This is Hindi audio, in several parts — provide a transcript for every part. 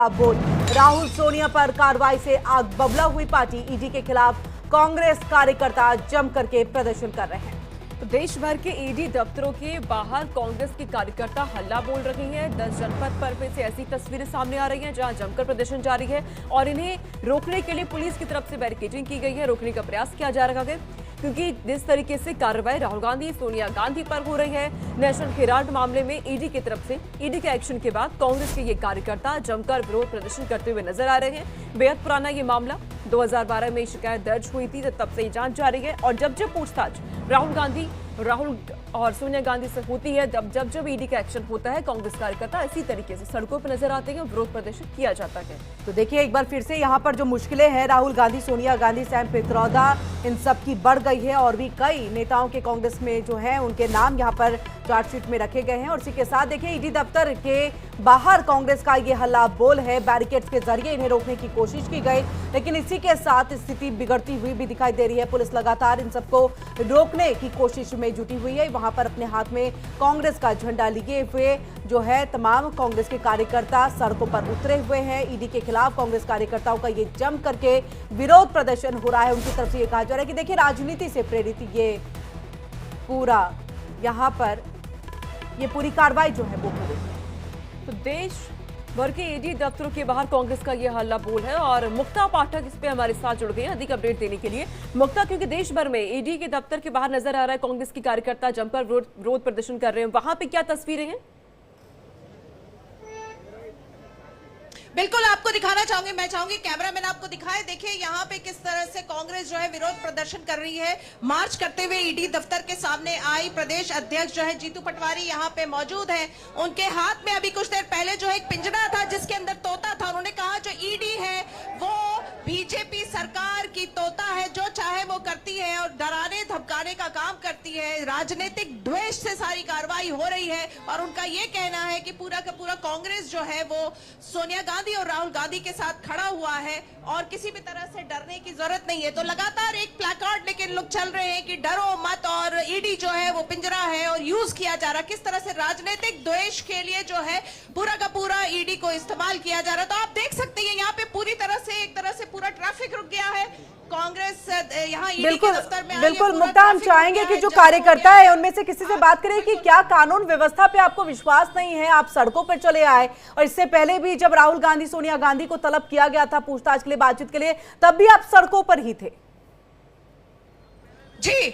बोल राहुल सोनिया पर कार्रवाई से आग बबला हुई पार्टी। ईडी के खिलाफ कांग्रेस कार्यकर्ता जम करके प्रदर्शन कर रहे हैं। तो देश भर के ईडी दफ्तरों के बाहर कांग्रेस के कार्यकर्ता हल्ला बोल रहे हैं। 10 जनपद पर से ऐसी तस्वीरें सामने आ रही हैं जहां जमकर प्रदर्शन जारी है और इन्हें रोकने के लिए पुलिस की तरफ से बैरिकेडिंग की गई है, रोकने का प्रयास किया जा रहा है, क्योंकि जिस तरीके से कार्रवाई राहुल गांधी सोनिया गांधी पर हो रही है नेशनल हेराल्ड मामले में ईडी की तरफ से ईडी के एक्शन के बाद कांग्रेस के ये कार्यकर्ता जमकर विरोध प्रदर्शन करते हुए नजर आ रहे हैं। बेहद पुराना ये मामला 2012 में शिकायत दर्ज हुई थी, तब से जांच जारी है और जब पूछताछ राहुल और सोनिया गांधी से होती है, जब ईडी का एक्शन होता है, कांग्रेस कार्यकर्ता इसी तरीके से सड़कों पर नजर आते हैं, विरोध प्रदर्शन किया जाता है। तो देखिए एक बार फिर से यहाँ पर जो मुश्किलें हैं राहुल गांधी सोनिया गांधी सैम पित्रोदा इन सब की बढ़ गई है और भी कई नेताओं के कांग्रेस में जो है उनके नाम यहाँ पर चार्जशीट में रखे गए हैं। और इसी के साथ देखिए ईडी दफ्तर के बाहर कांग्रेस का ये हल्ला बोल है, बैरिकेड्स के जरिए इन्हें रोकने की कोशिश की गई, लेकिन इसी के साथ स्थिति बिगड़ती हुई भी दिखाई दे रही है। पुलिस लगातार इन सबको रोकने की कोशिश में जुटी हुई है। वहां पर अपने हाथ में कांग्रेस का झंडा लिए हुए जो है तमाम कांग्रेस के कार्यकर्ता सड़कों पर उतरे हुए हैं। ईडी के खिलाफ कांग्रेस कार्यकर्ताओं का ये जम करके विरोध प्रदर्शन हो रहा है। उनकी तरफ से ये कहा जा रहा है कि देखिए राजनीति से प्रेरित ये पूरा यहाँ पर ये पूरी कार्रवाई जो है वो हो रही है। तो देश भर के ईडी दफ्तरों के बाहर कांग्रेस का ये हल्ला बोल है और मुक्ता पाठक इस पे हमारे साथ जुड़ गए हैं अधिक अपडेट देने के लिए। मुक्ता, क्योंकि देश भर में ईडी के दफ्तर के बाहर नजर आ रहा है कांग्रेस के कार्यकर्ता जमकर विरोध प्रदर्शन कर रहे हैं, वहां पे क्या तस्वीरें हैं? बिल्कुल आपको दिखाना चाहूंगी, मैं चाहूंगी कैमरामैन आपको दिखाए। देखिए यहाँ पे किस तरह से कांग्रेस जो है विरोध प्रदर्शन कर रही है। मार्च करते हुए ईडी दफ्तर के सामने आई प्रदेश अध्यक्ष जो है जीतू पटवारी यहाँ पे मौजूद है। उनके हाथ में अभी कुछ देर पहले जो है एक पिंजरा था जिसके अंदर तोता था। उन्होंने कहा जो ईडी है वो बीजेपी सरकार की तोता है, जो चाहे वो करती है और डराने धमकाने का काम करती है। राजनीतिक द्वेष से सारी कार्रवाई हो रही है और उनका ये कहना है कि पूरा का पूरा कांग्रेस जो है वो सोनिया गांधी और राहुल गांधी के साथ खड़ा हुआ है और किसी भी तरह से डरने की जरूरत नहीं है। तो लगातार एक प्लेकार्ड लेके लोग चल रहे हैं कि डरो मत और ईडी जो है वो पिंजरा है और यूज किया जा रहा है। किस तरह से राजनीतिक द्वेष के लिए जो है पूरा का पूरा ईडी को इस्तेमाल किया जा रहा है। तो आप देख सकते हैं यहाँ पे पूरी तरह से एक तरह से पूरा ट्रैफिक रुक गया है। कांग्रेस यहाँ ईडी के दफ्तर में बिल्कुल मुक्ता, हम चाहेंगे कि जो कार्यकर्ता है उनमें से किसी से बात करें कि क्या कानून व्यवस्था पे आपको विश्वास नहीं है, आप सड़कों पर चले आए और इससे पहले भी जब राहुल गांधी सोनिया गांधी को तलब किया गया था पूछताछ के लिए बातचीत के लिए तब भी आप सड़कों पर ही थे। जी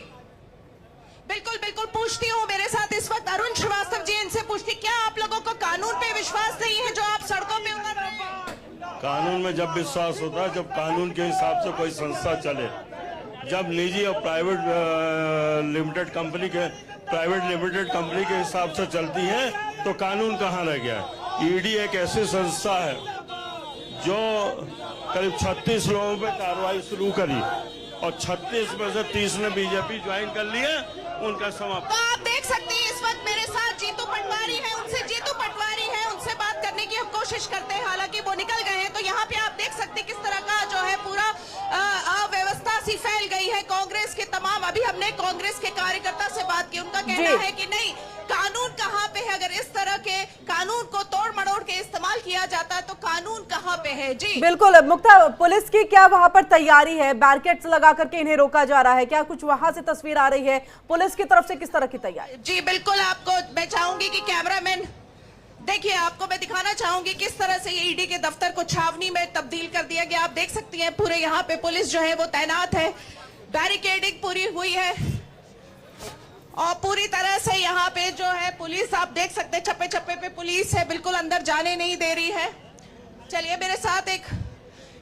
बिल्कुल बिल्कुल पूछती हूँ, मेरे साथ इस वक्त अरुण श्रीवास्तव जी, इनसे पूछती क्या आप लोगों को कानून पे विश्वास नहीं है जो आप सड़कों पे उतर रहे हैं? कानून में जब विश्वास होता है जब कानून के हिसाब से कोई संस्था चले। जब निजी और प्राइवेट लिमिटेड कंपनी के हिसाब से चलती है तो कानून कहाँ रह गया है। ईडी एक ऐसी संस्था है जो करीब 36 लोगों पे कार्रवाई शुरू करी और 36 में से 30 ने बीजेपी ज्वाइन कर लिया, उनका समाप्त। तो आप देख सकते हैं इस वक्त मेरे साथ जीतू पटवारी है, उनसे बात करने की हम कोशिश करते हैं, हालांकि वो निकल गए हैं। तो यहाँ पे आप देख सकते हैं किस तरह का जो है पूरा अव्यवस्था सी फैल गई है कांग्रेस के तमाम। अभी हमने कांग्रेस के कार्यकर्ता से बात की, उनका कहना है कि नहीं कानून कहाँ पे है, अगर इस तरह के कानून को तोड़ मड़ोड़ के इस्तेमाल किया जाता है तो कानून कहाँ पे है। जी बिल्कुल मुक्ता, पुलिस की क्या वहां पर तैयारी है? बैरिकेड्स लगा करके इन्हें रोका जा रहा है, क्या कुछ वहां से तस्वीर आ रही है? पुलिस की तरफ से किस तरह की तैयारी? जी बिल्कुल, आपको मैं चाहूंगी कि कैमरामैन देखिए, आपको मैं दिखाना चाहूंगी किस तरह से ये ईडी के दफ्तर को छावनी में तब्दील कर दिया गया। आप देख सकती हैं पूरे यहाँ पे पुलिस जो है वो तैनात है, बैरिकेडिंग पूरी हुई है और पूरी तरह से यहाँ पे जो है पुलिस आप देख सकते हैं छप्पे छप्पे पे पुलिस है, बिल्कुल अंदर जाने नहीं दे रही है। चलिए मेरे साथ एक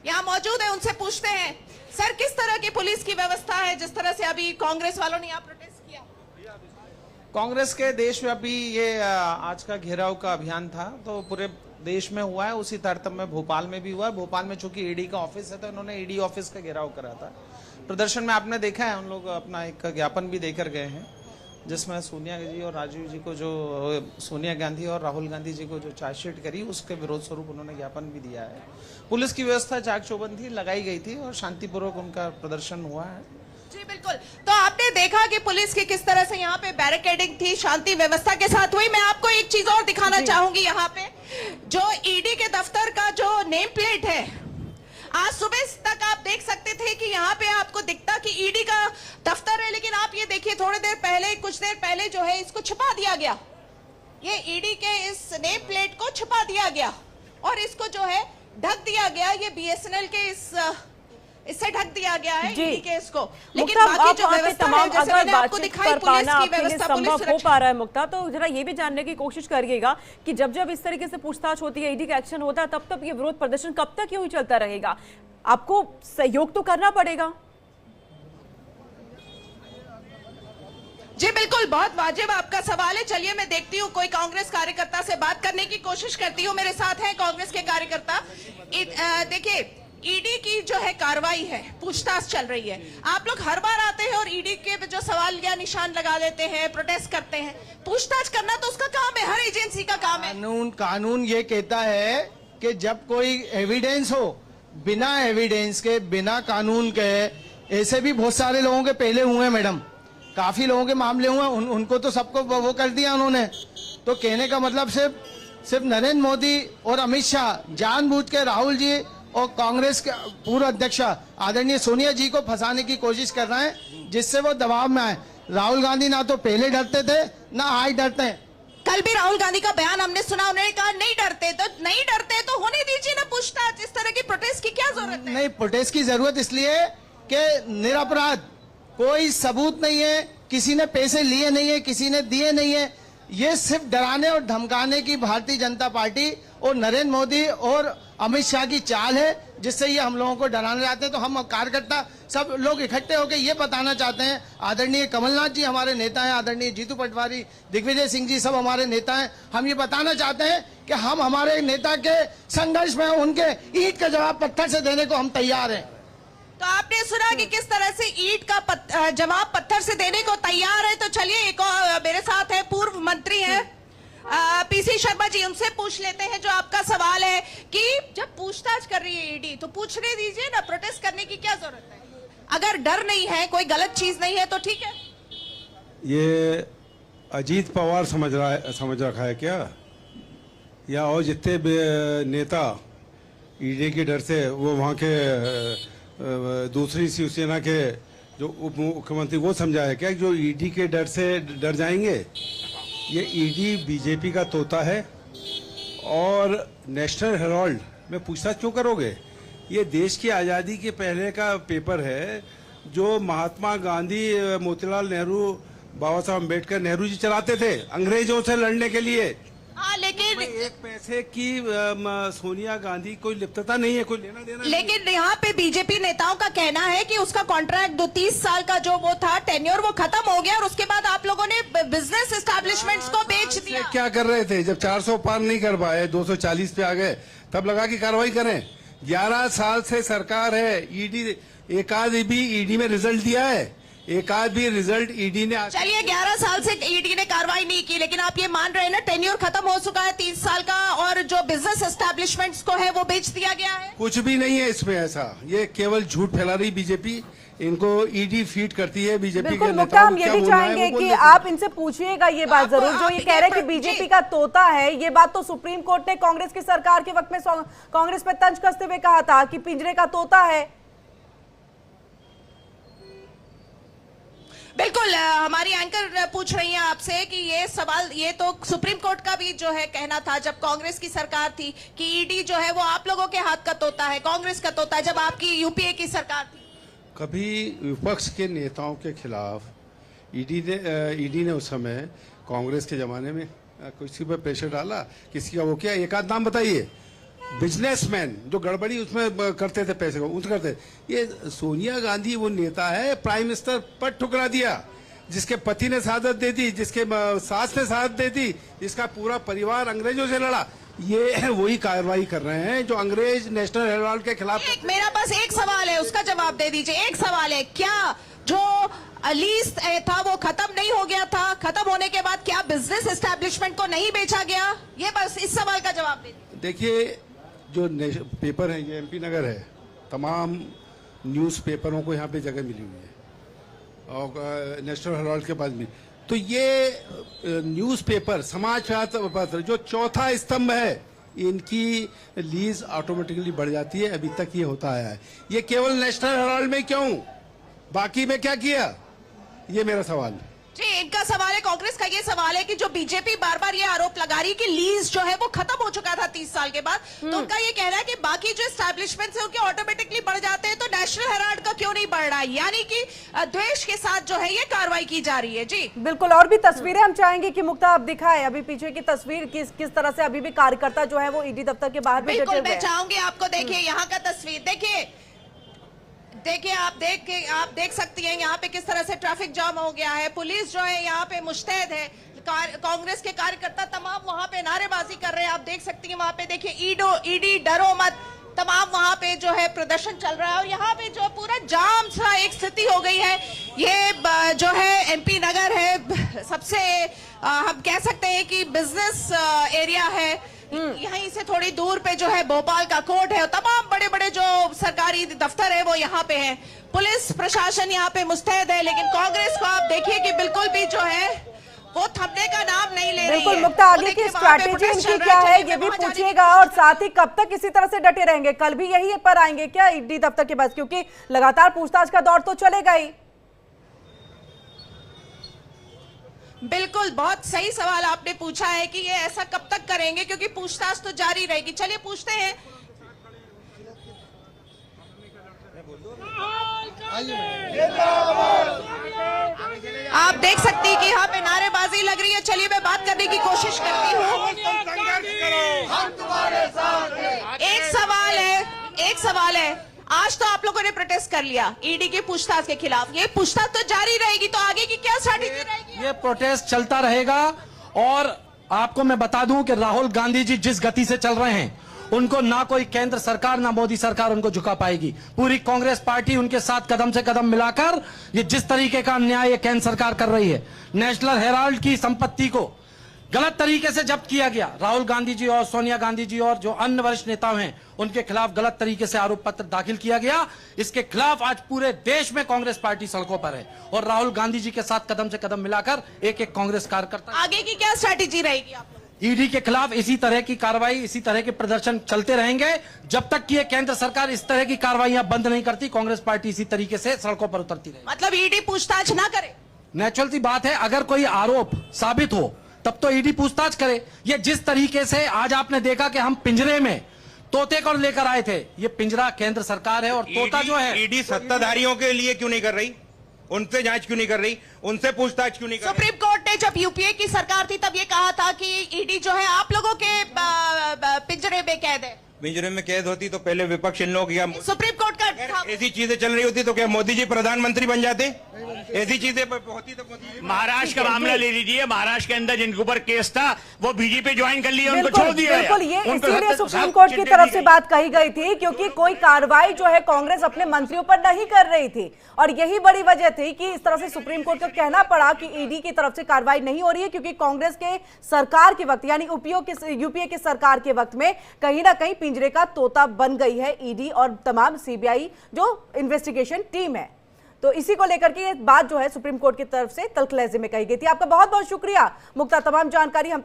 यहाँ मौजूद है, उनसे पूछते हैं सर किस तरह की पुलिस की व्यवस्था है जिस तरह से अभी कांग्रेस वालों ने यहाँ प्रोटेस्ट किया? कांग्रेस के देशव्यापी ये आज का घेराव का अभियान था तो पूरे देश में हुआ है, उसी तारतम्य में भोपाल में भी हुआ है। भोपाल में चूंकि ईडी का ऑफिस है तो इन्होंने ईडी ऑफिस का घेराव करा था। प्रदर्शन में आपने देखा है उन लोग अपना एक ज्ञापन भी देकर गए हैं जिसमें सोनिया जी और राजीव जी को जो सोनिया गांधी और राहुल गांधी जी को जो चार्जशीट करी उसके विरोध स्वरूप उन्होंने ज्ञापन भी दिया है। पुलिस की व्यवस्था चाक चौबंदी लगाई गई थी और शांतिपूर्वक उनका प्रदर्शन हुआ है। जी बिल्कुल, तो आपने देखा कि पुलिस की किस तरह से यहाँ पे बैरिकेडिंग थी, शांति व्यवस्था के साथ हुई। मैं आपको एक चीज और दिखाना चाहूंगी। यहाँ पे जो ईडी के दफ्तर का जो नेम प्लेट है, आज सुबह तक आप देख सकते थे कि यहाँ पे आपको दिखता कि ईडी का दफ्तर है, लेकिन आप ये देखिए थोड़ी देर पहले, कुछ देर पहले जो है इसको छिपा दिया गया। ये ईडी के इस नेम प्लेट को छिपा दिया गया और इसको जो है ढक दिया गया। ये बीएसएनएल के इससे ढक दिया गया है ईडी के इसको। लेकिन बाकी जो व्यवस्था है, जैसे मैंने आपको दिखाई, पुलिस की व्यवस्था, पुलिस संभव हो पा रहा है मुक्ता, तो जरा ये भी जानने की कोशिश करिएगा कि जब जब इस तरीके से पूछताछ होती है, ईडी का एक्शन होता है, तब तब ये विरोध प्रदर्शन कब तक यूं ही चलता रहेगा? आपको सहयोग तो करना पड़ेगा। जी बिल्कुल, बहुत वाजिब आपका सवाल है। चलिए मैं देखती हूँ, कोई कांग्रेस कार्यकर्ता से बात करने की कोशिश करती हूँ। मेरे साथ हैं कांग्रेस के कार्यकर्ता। देखिए, ईडी की जो है कार्रवाई है, पूछताछ चल रही है। आप लोग हर बार आते हैं और ईडी के जो सवाल या निशान लगा देते हैं, प्रोटेस्ट करते हैं। पूछताछ करना तो उसका काम है, हर एजेंसी का काम है। कानून ये कहता है कि जब कोई एविडेंस हो, बिना एविडेंस के, बिना कानून के, ऐसे भी बहुत सारे लोगों के पहले हुए हैं मैडम, काफी लोगों के मामले हुए, उनको तो सबको वो कर दिया उन्होंने। तो कहने का मतलब सिर्फ नरेंद्र मोदी और अमित शाह जानबूझ के राहुल जी और कांग्रेस के पूर्व अध्यक्ष आदरणीय सोनिया जी को फंसाने की कोशिश कर रहे हैं, जिससे वो दबाव में आए। राहुल गांधी ना तो पहले डरते थे, ना आज डरते हैं। कल भी राहुल गांधी का बयान हमने सुना, उन्होंने कहा नहीं डरते, तो नहीं डरते तो होने दीजिए ना पूछताछ। इस तरह की प्रोटेस्ट की क्या जरूरत है? नहीं, प्रोटेस्ट की जरूरत इसलिए कि निरपराध, कोई सबूत नहीं है, किसी ने पैसे लिए नहीं है, किसी ने दिए नहीं है। ये सिर्फ डराने और धमकाने की भारतीय जनता पार्टी और नरेंद्र मोदी और अमित शाह की चाल है, जिससे ये हम लोगों को डराना चाहते हैं। तो हम कार्यकर्ता सब लोग इकट्ठे होकर ये बताना चाहते हैं, आदरणीय कमलनाथ जी हमारे नेता हैं, आदरणीय जीतू पटवारी, दिग्विजय सिंह जी सब हमारे नेता हैं। हम ये बताना चाहते हैं कि हम हमारे नेता के संघर्ष में उनके ईंट का जवाब पत्थर से देने को हम तैयार हैं। तो आपने सुना कि किस तरह से ईंट का जवाब पत्थर से देने को तैयार है। तो चलिए, एक और मेरे साथ है, पूर्व मंत्री हैं पीसी शर्मा जी, उनसे पूछ लेते हैं जो आपका सवाल है कि जब पूछताछ कर रही है ईडी, तो पूछने दीजिए ना, प्रोटेस्ट करने की क्या जरूरत है? अगर डर नहीं है, कोई गलत चीज नहीं है तो ठीक है। ये अजीत पवार समझ रखा है क्या, या और जितने नेता ईडी के डर से वो वहाँ के दूसरी शिवसेना के जो उप मुख्यमंत्री वो समझा है क्या जो ईडी के डर से डर जाएंगे? ये ईडी बीजेपी का तोता है और नेशनल हेराल्ड में पूछताछ क्यों करोगे? ये देश की आज़ादी के पहले का पेपर है जो महात्मा गांधी, मोतीलाल नेहरू, बाबा साहब अम्बेडकर, नेहरू जी चलाते थे अंग्रेजों से लड़ने के लिए। हाँ, लेकिन एक पैसे की सोनिया गांधी कोई लिप्तता नहीं है, कोई लेना देना नहीं। लेकिन यहाँ पे बीजेपी नेताओं का कहना है कि उसका कॉन्ट्रैक्ट 30 साल का जो वो था टेन्योर, वो खत्म हो गया और उसके बाद आप लोगों ने बिजनेस एस्टैब्लिशमेंट्स को बेच दिया। क्या कर रहे थे जब 400 पार नहीं कर पाए, 240 पे आ गए, तब लगा कि कार्रवाई करें। 11 साल से सरकार है, ईडी एक आध भी ईडी में रिजल्ट दिया है, एक आध भी रिजल्ट ईडी ने। चलिए, 11 साल से ईडी ने कार्रवाई नहीं की, लेकिन आप ये मान रहे हैं ना, टेन्योर खत्म हो चुका है 30 साल का और जो बिजनेस एस्टैब्लिशमेंट्स को है वो बेच दिया गया है। कुछ भी नहीं है इसमें ऐसा, ये केवल झूठ फैला रही बीजेपी, इनको ईडी फीड करती है बीजेपी के नेताओं। हम ये भी चाहेंगे कि आप इनसे पूछिएगा ये बात जरूर, जो ये कह रहे हैं कि बीजेपी का तोता है। ये बात तो सुप्रीम कोर्ट ने कांग्रेस की सरकार के वक्त में कांग्रेस पे तंज कसते हुए कहा था कि पिंजरे का तोता है। बिल्कुल, हमारी एंकर पूछ रही हैं आपसे कि ये सवाल, ये तो सुप्रीम कोर्ट का भी जो है कहना था जब कांग्रेस की सरकार थी कि ईडी जो है वो आप लोगों के हाथ का तोता है, कांग्रेस का तोता है, जब आपकी यूपीए की सरकार थी। कभी विपक्ष के नेताओं के खिलाफ ईडी ने उस समय कांग्रेस के जमाने में किसी पर प्रेशर डाला, किसी का वो किया? एक आध नाम बताइए। बिजनेसमैन जो गड़बड़ी उसमें करते थे पैसे को, उस करते। ये सोनिया गांधी वो नेता है, प्राइम मिनिस्टर पर ठुकरा दिया, जिसके पति ने शहादत दे दी, जिसके सास ने शहादत दे दी, जिसका पूरा परिवार अंग्रेजों से लड़ा। ये वही कार्रवाई कर रहे हैं जो अंग्रेज नेशनल हेराल्ड के खिलाफ। मेरा पास एक सवाल है, उसका जवाब दे दीजिए। एक सवाल है, क्या जो लीज था वो खत्म नहीं हो गया था? खत्म होने के बाद क्या बिजनेस एस्टैब्लिशमेंट को नहीं बेचा गया? ये बस इस सवाल का जवाब दे दीजिए। देखिए, जो पेपर है ये एमपी नगर है, तमाम न्यूज़ पेपरों को यहाँ पे जगह मिली हुई है। और नेशनल हेराल्ड के पास भी। तो ये न्यूज़पेपर, समाचार पत्र जो चौथा स्तंभ है, इनकी लीज ऑटोमेटिकली बढ़ जाती है। अभी तक ये होता आया है। ये केवल नेशनल हेराल्ड में क्यों, बाकी में क्या किया, ये मेरा सवाल है। जी, इनका सवाल है, कांग्रेस का ये सवाल है कि जो बीजेपी बार बार ये आरोप लगा रही है कि लीज जो है वो खत्म हो चुका था 30 साल के बाद, तो उनका ये कहना है कि बाकी जो एस्टैब्लिशमेंट्स है उनके ऑटोमेटिकली बढ़ जाते हैं, तो नेशनल हेराल्ड का क्यों नहीं बढ़ रहा है? यानी कि द्वेष के साथ जो है ये कार्रवाई की जा रही है। जी बिल्कुल, और भी तस्वीरें हम चाहेंगे कि मुक्ता आप दिखाए अभी पीछे की तस्वीर, किस तरह से अभी भी कार्यकर्ता जो है वो ईडी दफ्तर के बाहर भी डटे बिल्कुल, हुए मैं हैं। चाहूंगी आपको देखिए यहाँ का तस्वीर देखिए आप देख सकती हैं यहाँ पे किस तरह से ट्रैफिक जाम हो गया है। पुलिस जो है यहाँ पे मुस्तैद है, कांग्रेस के कार्यकर्ता तमाम वहां पे नारेबाजी कर रहे हैं। आप देख सकती हैं वहां पे, देखिए ईडी डरो मत, तमाम वहां पे जो है प्रदर्शन चल रहा है और यहाँ पे जो पूरा जाम सा एक स्थिति हो गई है। ये जो है एमपी नगर है, सबसे हम कह सकते हैं कि बिजनेस एरिया है। यहीं से थोड़ी दूर पे जो है भोपाल का कोर्ट है और तमाम बड़े बड़े जो सरकारी दफ्तर है वो यहाँ पे है। पुलिस प्रशासन यहाँ पे मुस्तैद है, लेकिन कांग्रेस को आप देखिए कि बिल्कुल भी जो है वो थमने का नाम नहीं ले रही है। बिल्कुल मुक्ता, आगे की स्ट्रैटेजी इनकी क्या है ये भी पूछिएगा, और साथ ही कब तक इसी तरह से डटे रहेंगे? कल भी यही पर आएंगे क्या ईडी दफ्तर के पास, क्योंकि लगातार पूछताछ का दौर तो चलेगा ही। बिल्कुल, बहुत सही सवाल आपने पूछा है कि ये ऐसा कब तक करेंगे, क्योंकि पूछताछ तो जारी रहेगी। चलिए पूछते हैं। आप देख सकती हैं कि यहाँ पे नारेबाजी लग रही है। चलिए मैं बात करने की कोशिश करती हूँ। एक सवाल है, आज तो आप लोगों ने प्रोटेस्ट कर लिया ईडी की पूछताछ के खिलाफ, ये पूछताछ तो जारी रहेगी, तो आगे की क्या स्ट्रैटेजी रहेगी? ये प्रोटेस्ट चलता रहेगा। और आपको मैं बता दूं कि राहुल गांधी जी जिस गति से चल रहे हैं, उनको ना कोई केंद्र सरकार ना मोदी सरकार उनको झुका पाएगी। पूरी कांग्रेस पार्टी उनके साथ कदम से कदम मिलाकर ये जिस तरीके का अन्याय ये केंद्र सरकार कर रही है, नेशनल हेराल्ड की संपत्ति को गलत तरीके से जब्त किया गया, राहुल गांधी जी और सोनिया गांधी जी और जो अन्य वरिष्ठ नेता हैं उनके खिलाफ गलत तरीके से आरोप पत्र दाखिल किया गया। इसके खिलाफ आज पूरे देश में कांग्रेस पार्टी सड़कों पर है और राहुल गांधी जी के साथ कदम से कदम मिलाकर एक एक कांग्रेस कार्यकर्ता। आगे की क्या स्ट्रैटेजी रहेगी आप लोगों की? ईडी के खिलाफ इसी तरह की कार्रवाई, इसी तरह के प्रदर्शन चलते रहेंगे जब तक कि ये केंद्र सरकार इस तरह की कार्रवाइयां बंद नहीं करती। कांग्रेस पार्टी इसी तरीके से सड़कों पर उतरती रहेगी। मतलब ईडी पूछताछ ना करे? नेचुरल सी बात है, अगर कोई आरोप साबित हो तब तो ईडी पूछताछ करे। ये जिस तरीके से आज आपने देखा कि हम पिंजरे में तोते को लेकर आए थे, ये पिंजरा केंद्र सरकार है और तोता जो है। ईडी सत्ताधारियों के लिए क्यों नहीं कर रही? उनसे जांच क्यों नहीं कर रही? उनसे पूछताछ क्यों नहीं कर रही? सुप्रीम कोर्ट ने जब यूपीए की सरकार थी तब ये कहा था कि ईडी जो है आप लोगों के पिंजरे में कैद है। पिंजरे में कैद होती तो पहले विपक्ष इन लोग या सुप्रीम कोर्ट का ऐसी चीजें चल रही होती तो क्या मोदी जी प्रधानमंत्री बन जाते? ऐसी चीजें होती तो महाराष्ट्र का मामला ले लीजिए, महाराष्ट्र के अंदर जिनके ऊपर केस था वो बीजेपी ज्वाइन कर लिया, उनको छोड़ दिया। बिल्कुल, ये इसीलिए सुप्रीम कोर्ट की तरफ से बात कही गई थी, क्योंकि कोई कार्रवाई जो है कांग्रेस अपने मंत्रियों पर नहीं कर रही थी और यही बड़ी वजह थी कि इस तरह से सुप्रीम कोर्ट को कहना पड़ा कि ईडी की तरफ से कार्रवाई नहीं हो रही है, क्योंकि कांग्रेस के सरकार के वक्त यानी यूपीए के सरकार के वक्त में कहीं ना कहीं पिंजरे का तोता बन गई है ईडी और तमाम सीबीआई जो इन्वेस्टिगेशन टीम है। तो इसी को लेकर के ये बात जो है सुप्रीम कोर्ट की तरफ से तल्ख लहजे में कही गई थी। आपका बहुत बहुत शुक्रिया मुक्ता, तमाम जानकारी हम